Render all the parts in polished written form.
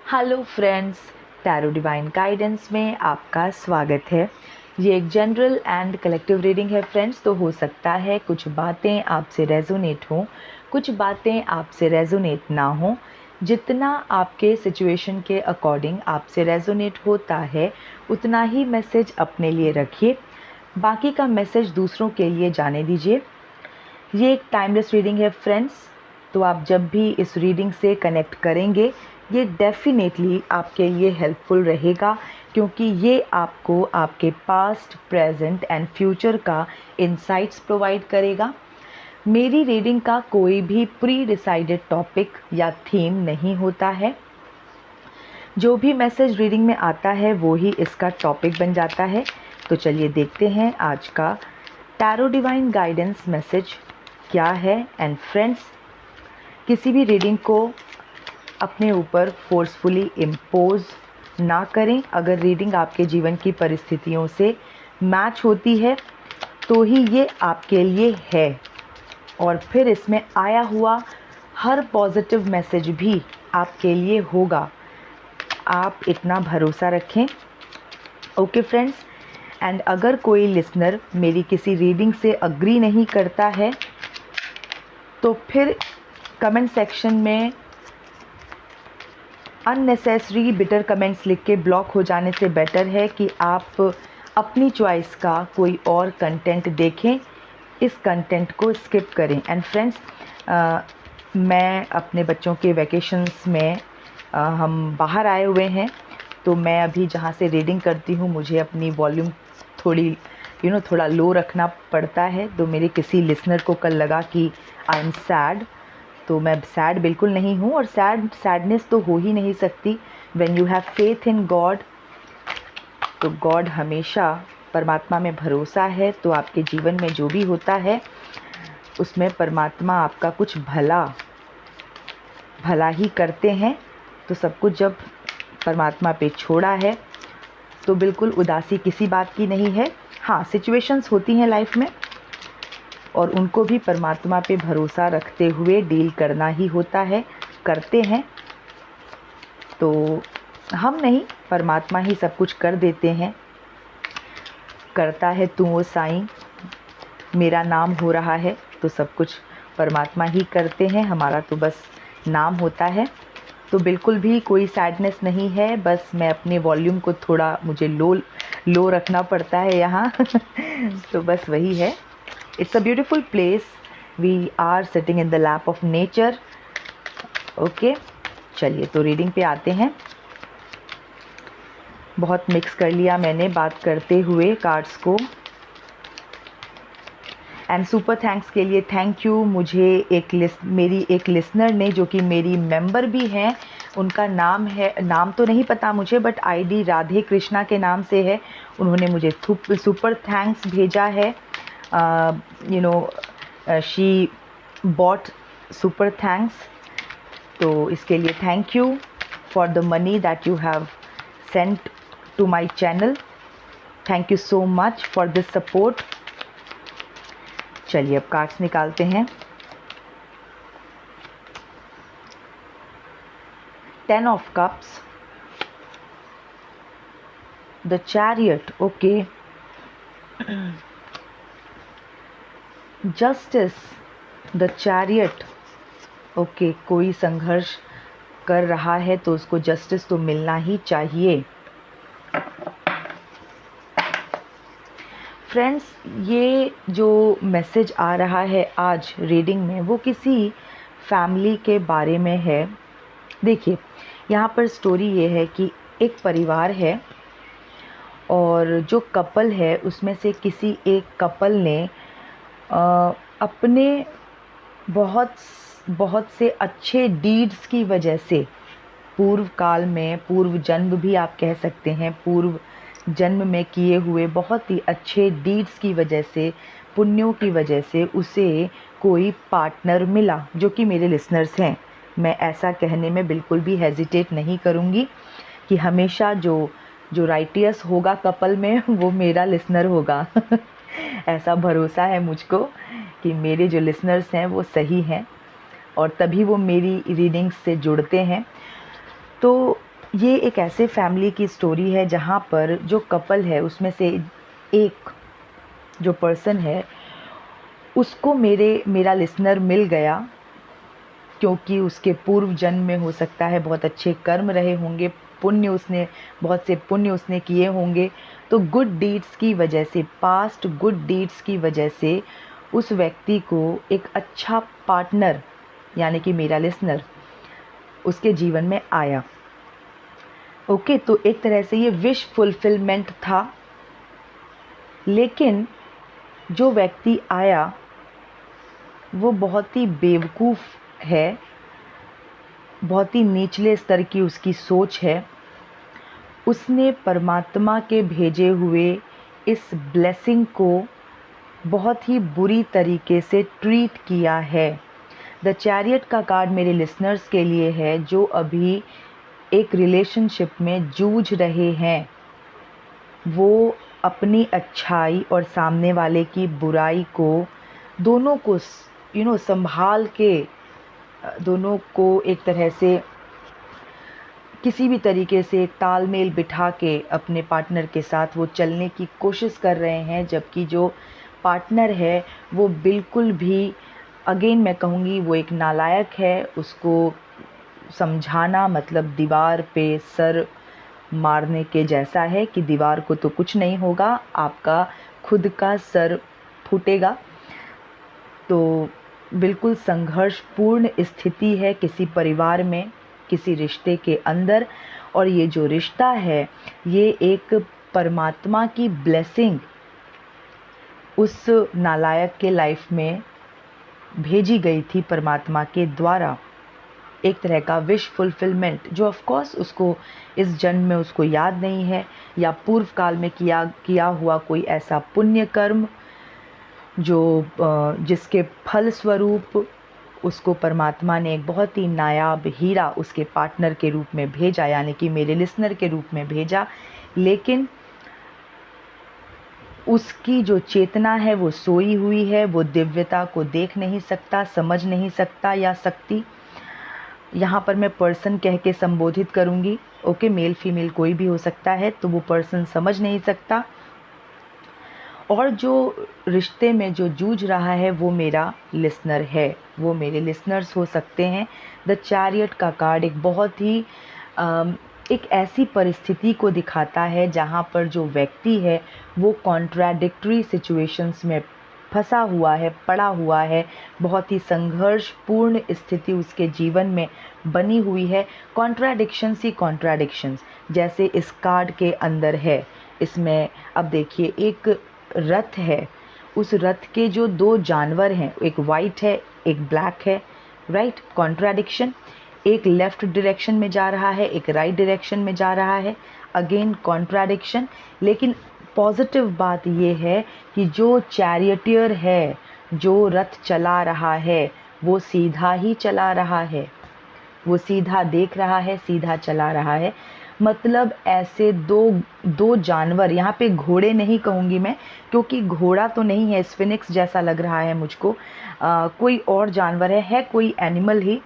Hello friends, tarot divine guidance में आपका स्वागत है। ये एक जनरल एंड कलेक्टिव रीडिंग है फ्रेंड्स। तो हो सकता है कुछ बातें आपसे रेजोनेट हों, कुछ बातें आपसे रेजोनेट ना हों। जितना आपके सिचुएशन के अकॉर्डिंग आपसे रेजोनेट होता है उतना ही मैसेज अपने लिए रखिए, बाकी का मैसेज दूसरों के लिए जाने दीजिए। ये एक टाइमलेस रीडिंग है फ्रेंड्स। तो आप जब भी इस रीडिंग से कनेक्ट करेंगे ये डेफिनेटली आपके लिए हेल्पफुल रहेगा, क्योंकि ये आपको आपके पास्ट, प्रेजेंट एंड फ्यूचर का इंसाइट्स प्रोवाइड करेगा। मेरी रीडिंग का कोई भी प्री डिसाइडेड टॉपिक या थीम नहीं होता है। जो भी मैसेज रीडिंग में आता है वो ही इसका टॉपिक बन जाता है। तो चलिए देखते हैं आज का टैरो डिवाइन गाइडेंस मैसेज क्या है। एंड फ्रेंड्स, किसी भी रीडिंग को अपने ऊपर फोर्सफुली इम्पोज ना करें। अगर रीडिंग आपके जीवन की परिस्थितियों से मैच होती है तो ही ये आपके लिए है, और फिर इसमें आया हुआ हर पॉजिटिव मैसेज भी आपके लिए होगा। आप इतना भरोसा रखें। ओके फ्रेंड्स, एंड अगर कोई लिसनर मेरी किसी रीडिंग से अग्री नहीं करता है तो फिर कमेंट सेक्शन में अननेसेसरी बिटर कमेंट्स लिख के ब्लॉक हो जाने से बेटर है कि आप अपनी चॉइस का कोई और कंटेंट देखें, इस कंटेंट को स्किप करें। एंड फ्रेंड्स, मैं अपने बच्चों के वैकेशंस में हम बाहर आए हुए हैं, तो मैं अभी जहाँ से रीडिंग करती हूँ मुझे अपनी वॉल्यूम थोड़ी थोड़ा लो रखना पड़ता है। तो मेरे किसी लिसनर को कल लगा कि आई एम सैड, तो मैं सैड बिल्कुल नहीं हूँ, और सैडनेस तो हो ही नहीं सकती। When you have faith in God, तो गॉड हमेशा, परमात्मा में भरोसा है तो आपके जीवन में जो भी होता है उसमें परमात्मा आपका कुछ भला ही करते हैं। तो सब कुछ जब परमात्मा पे छोड़ा है तो बिल्कुल उदासी किसी बात की नहीं है। हाँ, सिचुएशंस होती हैं लाइफ में और उनको भी परमात्मा पे भरोसा रखते हुए डील करना ही होता है, करते हैं। तो हम नहीं, परमात्मा ही सब कुछ कर देते हैं। करता है तू वो साईं, मेरा नाम हो रहा है, तो सब कुछ परमात्मा ही करते हैं, हमारा तो बस नाम होता है। तो बिल्कुल भी कोई सैडनेस नहीं है, बस मैं अपने वॉल्यूम को थोड़ा मुझे लो रखना पड़ता है यहाँ तो बस वही है। It's a beautiful place, we are sitting in the lap of nature. Okay, चलिए तो रीडिंग पे आते हैं। बहुत मिक्स कर लिया मैंने बात करते हुए कार्ड्स को। एंड सुपर थैंक्स के लिए थैंक यू। मुझे मेरी एक लिसनर ने, जो कि मेरी मेंबर भी हैं, उनका नाम तो नहीं पता मुझे, बट आईडी राधे कृष्णा के नाम से है। उन्होंने मुझे सुपर थैंक्स भेजा है। शी बॉट सुपर थैंक्स, तो इसके लिए thank you for the money that you have sent to my channel. Thank you so much for this support. चलिए अब कार्ड्स निकालते हैं। 10 of cups, the chariot, okay, justice, the chariot, okay. कोई संघर्ष कर रहा है तो उसको जस्टिस तो मिलना ही चाहिए। फ्रेंड्स, ये जो मैसेज आ रहा है आज रीडिंग में वो किसी फैमिली के बारे में है। देखिए, यहाँ पर स्टोरी ये है कि एक परिवार है और जो कपल है उसमें से किसी एक कपल ने अपने बहुत बहुत से अच्छे डीड्स की वजह से, पूर्व काल में, पूर्व जन्म भी आप कह सकते हैं, पूर्व जन्म में किए हुए बहुत ही अच्छे डीड्स की वजह से, पुण्यों की वजह से उसे कोई पार्टनर मिला, जो कि मेरे लिसनर्स हैं। मैं ऐसा कहने में बिल्कुल भी हेजिटेट नहीं करूँगी कि हमेशा जो राइटियस होगा कपल में वो मेरा लिसनर होगा ऐसा भरोसा है मुझको कि मेरे जो लिसनर्स हैं वो सही हैं और तभी वो मेरी रीडिंग्स से जुड़ते हैं। तो ये एक ऐसे फैमिली की स्टोरी है जहाँ पर जो कपल है उसमें से एक जो पर्सन है उसको मेरा लिसनर मिल गया, क्योंकि उसके पूर्व जन्म में हो सकता है बहुत अच्छे कर्म रहे होंगे, बहुत से पुण्य उसने किए होंगे। तो गुड डीड्स की वजह से, पास्ट गुड डीड्स की वजह से उस व्यक्ति को एक अच्छा पार्टनर यानी कि मेरा लिसनर उसके जीवन में आया। ओके, तो एक तरह से ये विश फुलफिलमेंट था। लेकिन जो व्यक्ति आया वो बहुत ही बेवकूफ़ है, बहुत ही निचले स्तर की उसकी सोच है। उसने परमात्मा के भेजे हुए इस ब्लेसिंग को बहुत ही बुरी तरीके से ट्रीट किया है। द चैरियट का कार्ड मेरे लिसनर्स के लिए है जो अभी एक रिलेशनशिप में जूझ रहे हैं। वो अपनी अच्छाई और सामने वाले की बुराई को दोनों को संभाल के, दोनों को एक तरह से किसी भी तरीके से तालमेल बिठा के अपने पार्टनर के साथ वो चलने की कोशिश कर रहे हैं, जबकि जो पार्टनर है वो बिल्कुल भी, अगेन मैं कहूँगी, वो एक नालायक है। उसको समझाना मतलब दीवार पे सर मारने के जैसा है कि दीवार को तो कुछ नहीं होगा, आपका खुद का सर फूटेगा। तो बिल्कुल संघर्षपूर्ण स्थिति है किसी परिवार में, किसी रिश्ते के अंदर। और ये जो रिश्ता है ये एक परमात्मा की ब्लेसिंग उस नालायक के लाइफ में भेजी गई थी परमात्मा के द्वारा, एक तरह का विश फुलफिलमेंट, जो ऑफ कोर्स उसको इस जन्म में उसको याद नहीं है, या पूर्व काल में किया हुआ कोई ऐसा पुण्य कर्म जो जिसके फल स्वरूप उसको परमात्मा ने एक बहुत ही नायाब हीरा उसके पार्टनर के रूप में भेजा, यानी कि मेरे लिसनर के रूप में भेजा। लेकिन उसकी जो चेतना है वो सोई हुई है, वो दिव्यता को देख नहीं सकता, समझ नहीं सकता या सकती। यहाँ पर मैं पर्सन कह के संबोधित करूँगी, ओके, मेल फीमेल कोई भी हो सकता है। तो वो पर्सन समझ नहीं सकता, और जो रिश्ते में जो जूझ रहा है वो मेरा लिसनर है, वो मेरे लिसनर्स हो सकते हैं। द चैरियट का कार्ड एक बहुत ही एक ऐसी परिस्थिति को दिखाता है जहाँ पर जो व्यक्ति है वो कॉन्ट्राडिक्टरी सिचुएशंस में फंसा हुआ है, पड़ा हुआ है। बहुत ही संघर्षपूर्ण स्थिति उसके जीवन में बनी हुई है। कॉन्ट्राडिक्शंस ही कॉन्ट्राडिक्शंस जैसे इस कार्ड के अंदर है। इसमें अब देखिए, एक रथ है, उस रथ के जो दो जानवर हैं, एक वाइट है एक ब्लैक है, राइट, कॉन्ट्राडिक्शन। एक लेफ्ट डायरेक्शन में जा रहा है, एक राइट डायरेक्शन में जा रहा है, अगेन कॉन्ट्राडिक्शन। लेकिन पॉजिटिव बात ये है कि जो चैरियटियर है, जो रथ चला रहा है, वो सीधा ही चला रहा है, वो सीधा देख रहा है, सीधा चला रहा है। मतलब ऐसे दो जानवर, यहाँ पे घोड़े नहीं कहूँगी मैं, क्योंकि घोड़ा तो नहीं है, स्फिनिक्स जैसा लग रहा है मुझको, कोई और जानवर है कोई एनिमल ही।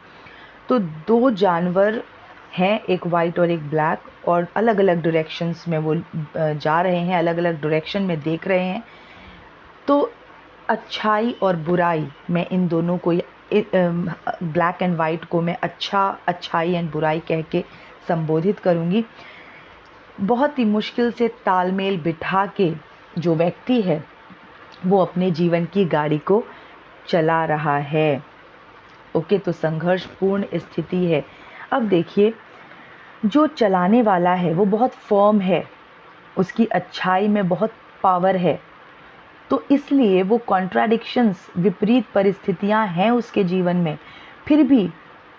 तो दो जानवर हैं, एक वाइट और एक ब्लैक, और अलग अलग डायरेक्शंस में वो जा रहे हैं, अलग अलग डायरेक्शन में देख रहे हैं। तो अच्छाई और बुराई, मैं इन दोनों को, ब्लैक एंड वाइट को मैं अच्छाई एंड बुराई कह के संबोधित करूँगी। बहुत ही मुश्किल से तालमेल बिठा के जो व्यक्ति है वो अपने जीवन की गाड़ी को चला रहा है। ओके, तो संघर्षपूर्ण स्थिति है। अब देखिए, जो चलाने वाला है वो बहुत फर्म है, उसकी अच्छाई में बहुत पावर है, तो इसलिए वो कॉन्ट्राडिक्शंस, विपरीत परिस्थितियां हैं उसके जीवन में, फिर भी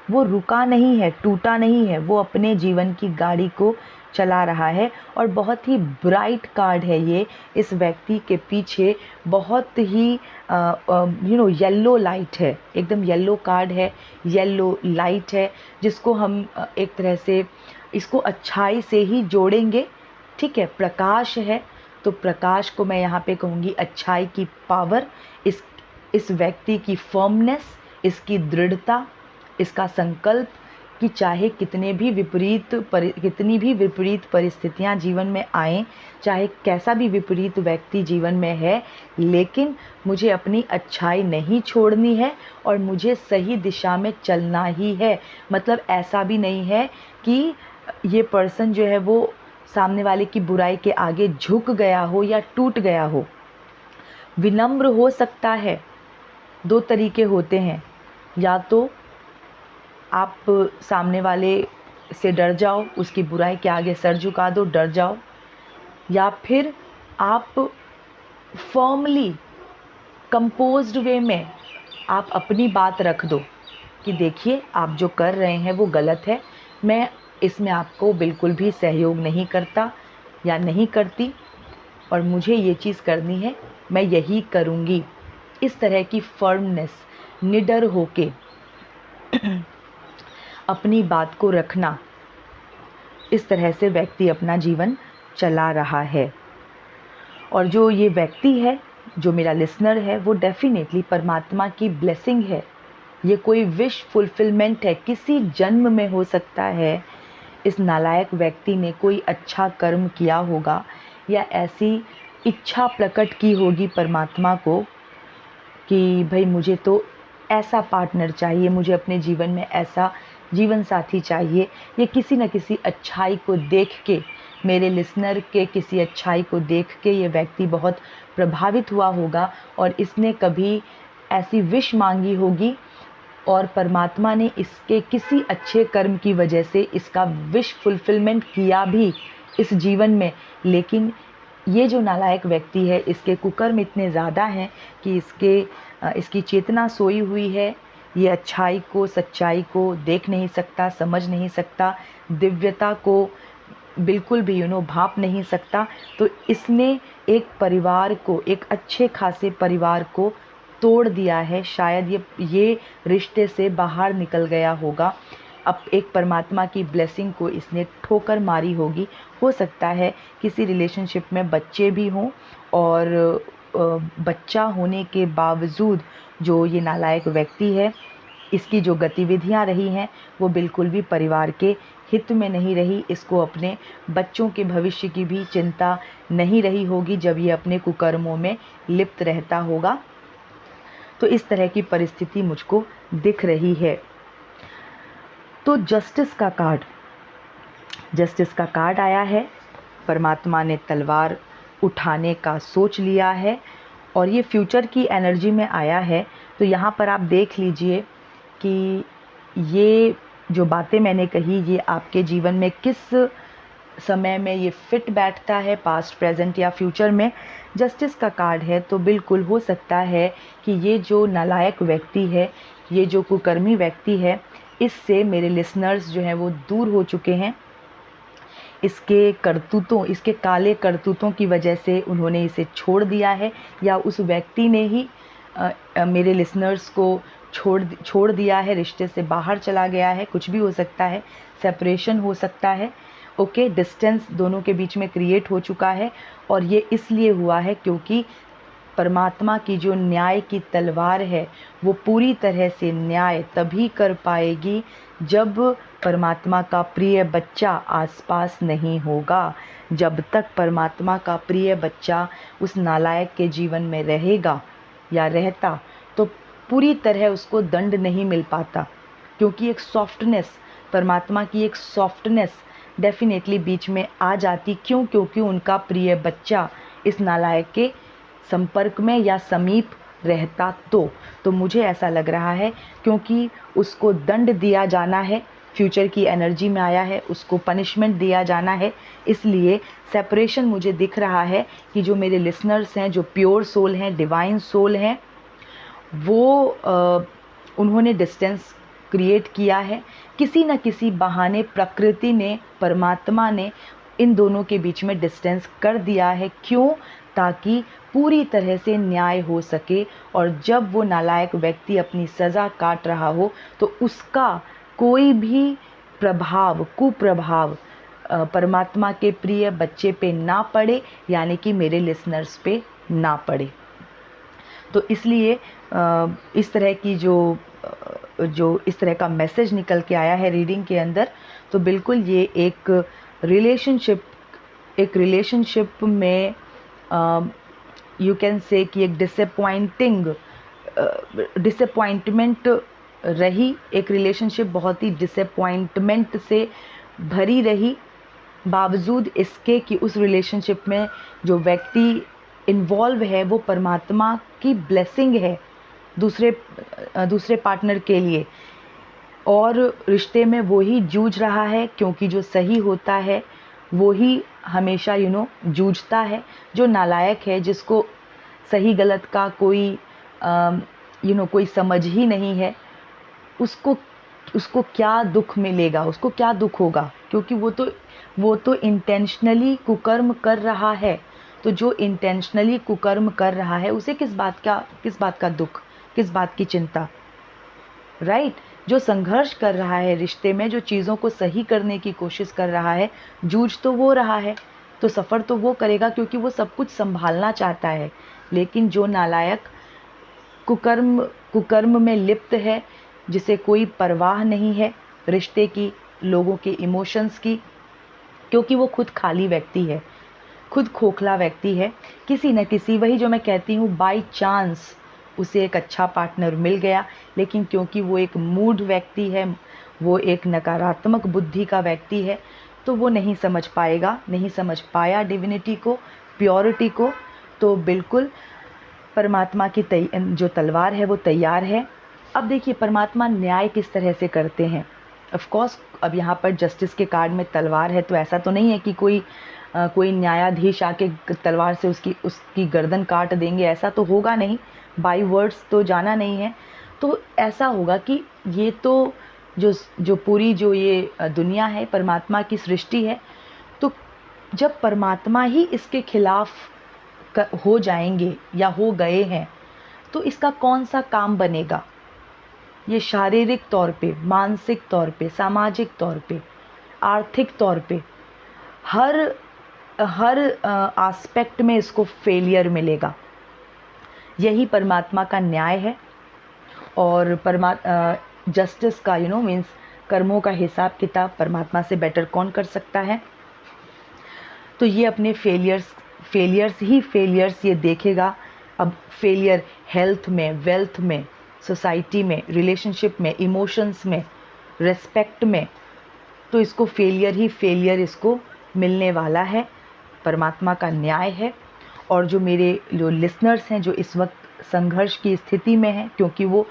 वो रुका नहीं है, टूटा नहीं है, वो अपने जीवन की गाड़ी को चला रहा है। और बहुत ही ब्राइट कार्ड है ये, इस व्यक्ति के पीछे बहुत ही येलो लाइट है, एकदम येलो कार्ड है, येलो लाइट है, जिसको हम एक तरह से इसको अच्छाई से ही जोड़ेंगे। ठीक है, प्रकाश है, तो प्रकाश को मैं यहाँ पे कहूँगी अच्छाई की पावर, इस व्यक्ति की फर्मनेस, इसकी दृढ़ता, इसका संकल्प, कि चाहे कितनी भी विपरीत परिस्थितियां जीवन में आएं, चाहे कैसा भी विपरीत व्यक्ति जीवन में है, लेकिन मुझे अपनी अच्छाई नहीं छोड़नी है और मुझे सही दिशा में चलना ही है। मतलब ऐसा भी नहीं है कि ये पर्सन जो है वो सामने वाले की बुराई के आगे झुक गया हो या टूट गया हो। विनम्र हो सकता है। दो तरीके होते हैं, या तो आप सामने वाले से डर जाओ, उसकी बुराई के आगे सर झुका दो, डर जाओ, या फिर आप फर्मली कंपोज्ड वे में आप अपनी बात रख दो कि देखिए आप जो कर रहे हैं वो गलत है, मैं इसमें आपको बिल्कुल भी सहयोग नहीं करता या नहीं करती और मुझे ये चीज़ करनी है, मैं यही करूँगी। इस तरह की फर्मनेस, निडर होके अपनी बात को रखना, इस तरह से व्यक्ति अपना जीवन चला रहा है। और जो ये व्यक्ति है, जो मेरा लिसनर है, वो डेफिनेटली परमात्मा की ब्लेसिंग है। ये कोई विश फुलफिलमेंट है, किसी जन्म में हो सकता है इस नालायक व्यक्ति ने कोई अच्छा कर्म किया होगा या ऐसी इच्छा प्रकट की होगी परमात्मा को कि भाई मुझे तो ऐसा पार्टनर चाहिए, मुझे अपने जीवन में ऐसा जीवन साथी चाहिए। ये किसी न किसी अच्छाई को देख के, मेरे लिसनर के किसी अच्छाई को देख के ये व्यक्ति बहुत प्रभावित हुआ होगा और इसने कभी ऐसी विश मांगी होगी और परमात्मा ने इसके किसी अच्छे कर्म की वजह से इसका विश फुलफिलमेंट किया भी इस जीवन में। लेकिन ये जो नालायक व्यक्ति है, इसके कुकर्म इतने ज़्यादा हैं कि इसकी चेतना सोई हुई है। ये अच्छाई को, सच्चाई को देख नहीं सकता, समझ नहीं सकता, दिव्यता को बिल्कुल भी भाप नहीं सकता। तो इसने एक परिवार को, एक अच्छे खासे परिवार को तोड़ दिया है। शायद ये रिश्ते से बाहर निकल गया होगा। अब एक परमात्मा की ब्लेसिंग को इसने ठोकर मारी होगी। हो सकता है किसी रिलेशनशिप में बच्चे भी हों और बच्चा होने के बावजूद जो ये नालायक व्यक्ति है, इसकी जो गतिविधियां रही हैं वो बिल्कुल भी परिवार के हित में नहीं रही। इसको अपने बच्चों के भविष्य की भी चिंता नहीं रही होगी जब ये अपने कुकर्मों में लिप्त रहता होगा। तो इस तरह की परिस्थिति मुझको दिख रही है। तो जस्टिस का कार्ड आया है। परमात्मा ने तलवार उठाने का सोच लिया है और ये फ्यूचर की एनर्जी में आया है। तो यहाँ पर आप देख लीजिए कि ये जो बातें मैंने कही, ये आपके जीवन में किस समय में ये फिट बैठता है, पास्ट, प्रेजेंट या फ्यूचर में। जस्टिस का कार्ड है तो बिल्कुल हो सकता है कि ये जो नालायक व्यक्ति है, ये जो कुकर्मी व्यक्ति है, इससे मेरे लिसनर्स जो हैं वो दूर हो चुके हैं। इसके काले करतूतों की वजह से उन्होंने इसे छोड़ दिया है, या उस व्यक्ति ने ही मेरे लिसनर्स को छोड़ दिया है, रिश्ते से बाहर चला गया है। कुछ भी हो सकता है, सेपरेशन हो सकता है। ओके, डिस्टेंस दोनों के बीच में क्रिएट हो चुका है और ये इसलिए हुआ है क्योंकि परमात्मा की जो न्याय की तलवार है वो पूरी तरह से न्याय तभी कर पाएगी जब परमात्मा का प्रिय बच्चा आसपास नहीं होगा। जब तक परमात्मा का प्रिय बच्चा उस नालायक के जीवन में रहेगा या रहता तो पूरी तरह उसको दंड नहीं मिल पाता, क्योंकि एक सॉफ्टनेस, परमात्मा की एक सॉफ्टनेस डेफिनेटली बीच में आ जाती। क्योंकि उनका प्रिय बच्चा इस नालायक के संपर्क में या समीप रहता तो मुझे ऐसा लग रहा है क्योंकि उसको दंड दिया जाना है, फ्यूचर की एनर्जी में आया है, उसको पनिशमेंट दिया जाना है, इसलिए सेपरेशन मुझे दिख रहा है कि जो मेरे लिसनर्स हैं, जो प्योर सोल हैं, डिवाइन सोल हैं, वो उन्होंने डिस्टेंस क्रिएट किया है। किसी न किसी बहाने प्रकृति ने, परमात्मा ने इन दोनों के बीच में डिस्टेंस कर दिया है। क्यों? ताकि पूरी तरह से न्याय हो सके और जब वो नालायक व्यक्ति अपनी सज़ा काट रहा हो तो उसका कोई भी कुप्रभाव परमात्मा के प्रिय बच्चे पे ना पड़े, यानी कि मेरे लिसनर्स पे ना पड़े। तो इसलिए इस तरह की जो जो इस तरह का मैसेज निकल के आया है रीडिंग के अंदर, तो बिल्कुल ये एक रिलेशनशिप में यू कैन से कि एक डिसअपॉइंटमेंट रही, एक रिलेशनशिप बहुत ही डिसअपॉइंटमेंट से भरी रही, बावजूद इसके कि उस रिलेशनशिप में जो व्यक्ति इन्वॉल्व है वो परमात्मा की ब्लेसिंग है दूसरे पार्टनर के लिए, और रिश्ते में वो ही जूझ रहा है, क्योंकि जो सही होता है वो ही हमेशा जूझता है। जो नालायक है, जिसको सही गलत का कोई कोई समझ ही नहीं है, उसको क्या दुख मिलेगा, उसको क्या दुख होगा, क्योंकि वो तो इंटेंशनली कुकर्म कर रहा है। तो जो इंटेंशनली कुकर्म कर रहा है उसे किस बात का दुख, किस बात की चिंता, राइट? जो संघर्ष कर रहा है रिश्ते में, जो चीज़ों को सही करने की कोशिश कर रहा है, जूझ तो वो रहा है, तो सफ़र तो वो करेगा, क्योंकि वो सब कुछ संभालना चाहता है। लेकिन जो नालायक कुकर्म में लिप्त है, जिसे कोई परवाह नहीं है रिश्ते की, लोगों के इमोशंस की, क्योंकि वो खुद खाली व्यक्ति है, खुद खोखला व्यक्ति है, किसी न किसी, वही जो मैं कहती हूँ, बाय चांस उसे एक अच्छा पार्टनर मिल गया, लेकिन क्योंकि वो एक मूड व्यक्ति है, वो एक नकारात्मक बुद्धि का व्यक्ति है, तो वो नहीं समझ पाया डिविनिटी को, प्योरिटी को। तो बिल्कुल परमात्मा की जो तलवार है वो तैयार है। अब देखिए परमात्मा न्याय किस तरह से करते हैं। ऑफ कोर्स अब यहाँ पर जस्टिस के कार्ड में तलवार है, तो ऐसा तो नहीं है कि कोई न्यायाधीश आके तलवार से उसकी गर्दन काट देंगे, ऐसा तो होगा नहीं, बाई वर्ड्स तो जाना नहीं है। तो ऐसा होगा कि ये तो जो पूरी जो ये दुनिया है परमात्मा की सृष्टि है, तो जब परमात्मा ही इसके खिलाफ हो जाएंगे या हो गए हैं, तो इसका कौन सा काम बनेगा। ये शारीरिक तौर पे, मानसिक तौर पे, सामाजिक तौर पे, आर्थिक तौर पे, हर एस्पेक्ट में इसको फेलियर मिलेगा। यही परमात्मा का न्याय है। और जस्टिस का मीन्स कर्मों का हिसाब किताब परमात्मा से बेटर कौन कर सकता है। तो ये अपने फेलियर्स ये देखेगा। अब फेलियर हेल्थ में, वेल्थ में, सोसाइटी में, रिलेशनशिप में, इमोशंस में, रेस्पेक्ट में, तो इसको फेलियर इसको मिलने वाला है। परमात्मा का न्याय है। और जो लिसनर्स हैं जो इस वक्त संघर्ष की स्थिति में हैं, क्योंकि वो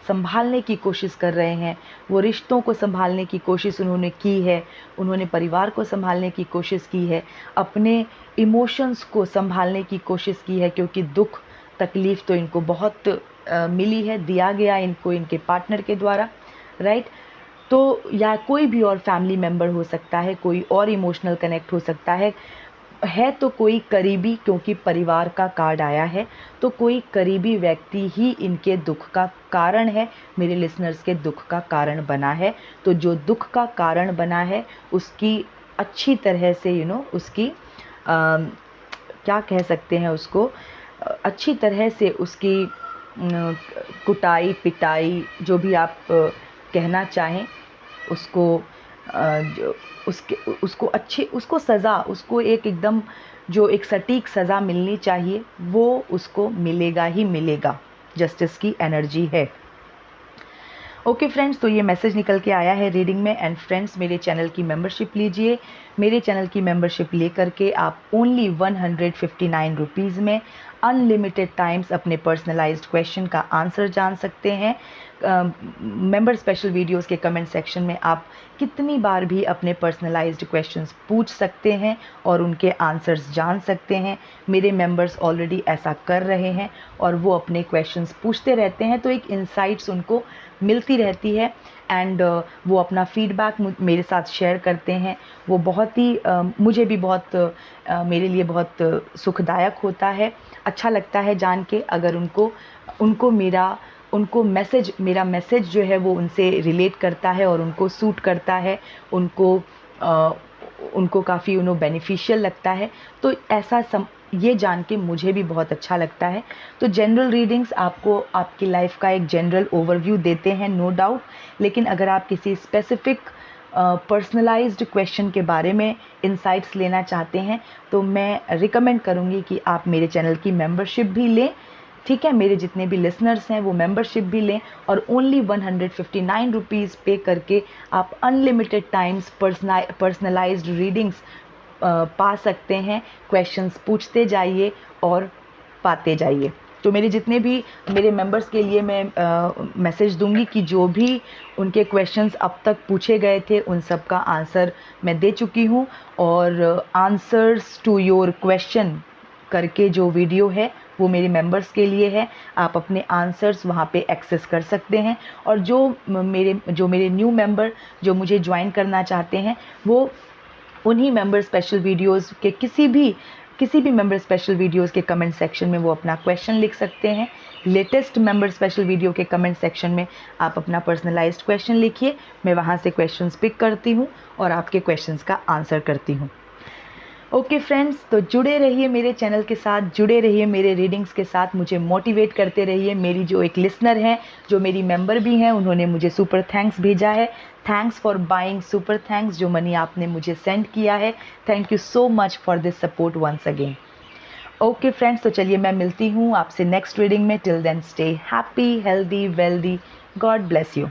संभालने की कोशिश कर रहे हैं, वो रिश्तों को संभालने की कोशिश उन्होंने की है, उन्होंने परिवार को संभालने की कोशिश की है, अपने इमोशंस को संभालने की कोशिश की है, क्योंकि दुख तकलीफ़ तो इनको बहुत मिली है, दिया गया इनको इनके पार्टनर के द्वारा, राइट। तो या कोई भी और फैमिली मेम्बर हो सकता है, कोई और इमोशनल कनेक्ट हो सकता है तो कोई करीबी, क्योंकि परिवार का कार्ड आया है, तो कोई करीबी व्यक्ति ही इनके दुख का कारण है, मेरे लिसनर्स के दुख का कारण बना है। तो जो दुख का कारण बना है उसकी अच्छी तरह से उसकी क्या कह सकते हैं उसको, अच्छी तरह से उसकी कुटाई पिटाई जो भी आप कहना चाहें, उसको सज़ा, उसको एकदम जो एक सटीक सज़ा मिलनी चाहिए वो उसको मिलेगा ही मिलेगा। जस्टिस की एनर्जी है। ओके फ्रेंड्स, तो ये मैसेज निकल के आया है रीडिंग में। एंड फ्रेंड्स, मेरे चैनल की मेंबरशिप लीजिए। मेरे चैनल की मेंबरशिप लेकर के आप ओनली 159 रुपीज़ में अनलिमिटेड टाइम्स अपने पर्सनलाइज्ड क्वेश्चन का आंसर जान सकते हैं। मेंबर स्पेशल वीडियोस के कमेंट सेक्शन में आप कितनी बार भी अपने पर्सनलाइज्ड क्वेश्चंस पूछ सकते हैं और उनके आंसर्स जान सकते हैं। मेरे मेंबर्स ऑलरेडी ऐसा कर रहे हैं और वो अपने क्वेश्चंस पूछते रहते हैं, तो एक इंसाइट्स उनको मिलती रहती है। एंड वो अपना फीडबैक मेरे साथ शेयर करते हैं। वो बहुत ही मुझे भी बहुत मेरे लिए बहुत सुखदायक होता है। अच्छा लगता है जान के, अगर उनको मेरा मैसेज जो है वो उनसे रिलेट करता है और उनको सूट करता है, उनको काफ़ी बेनिफिशियल लगता है। तो ये जान के मुझे भी बहुत अच्छा लगता है। तो जनरल रीडिंग्स आपको आपकी लाइफ का एक जनरल ओवरव्यू देते हैं, नो डाउट, लेकिन अगर आप किसी स्पेसिफिक पर्सनलाइज्ड क्वेश्चन के बारे में इंसाइट्स लेना चाहते हैं तो मैं रिकमेंड करूँगी कि आप मेरे चैनल की मेंबरशिप भी लें। ठीक है, मेरे जितने भी लिसनर्स हैं वो मेंबरशिप भी लें और ओनली 159 रुपीज़ पे करके आप अनलिमिटेड टाइम्स पर्सनलाइज्ड रीडिंग्स पा सकते हैं। क्वेश्चंस पूछते जाइए और पाते जाइए। तो मेरे जितने भी मेरे मेंबर्स के लिए मैं मैसेज दूंगी कि जो भी उनके क्वेश्चंस अब तक पूछे गए थे उन सब का आंसर मैं दे चुकी हूँ। और आंसर्स टू योर क्वेश्चन करके जो वीडियो है वो मेरे मेंबर्स के लिए है। आप अपने आंसर्स वहाँ पे एक्सेस कर सकते हैं। और जो मेरे न्यू मेंबर जो मुझे ज्वाइन करना चाहते हैं वो उन्हीं मेंबर स्पेशल वीडियोस के किसी भी मेंबर स्पेशल वीडियोस के कमेंट सेक्शन में वो अपना क्वेश्चन लिख सकते हैं। लेटेस्ट मेंबर स्पेशल वीडियो के कमेंट सेक्शन में आप अपना पर्सनलाइज्ड क्वेश्चन लिखिए, मैं वहाँ से क्वेश्चंस पिक करती हूँ और आपके क्वेश्चंस का आंसर करती हूँ। ओके फ्रेंड्स, तो जुड़े रहिए मेरे चैनल के साथ, जुड़े रहिए मेरे रीडिंग्स के साथ, मुझे मोटिवेट करते रहिए। मेरी जो एक लिसनर हैं, जो मेरी मेंबर भी हैं, उन्होंने मुझे सुपर थैंक्स भेजा है। Thanks for buying super thanks, जो मनी आपने मुझे सेंड किया है। Thank you so much for this support once again. Okay friends, तो चलिए मैं मिलती हूँ आपसे नेक्स्ट रीडिंग में। Till then stay happy, healthy, wealthy. God bless you.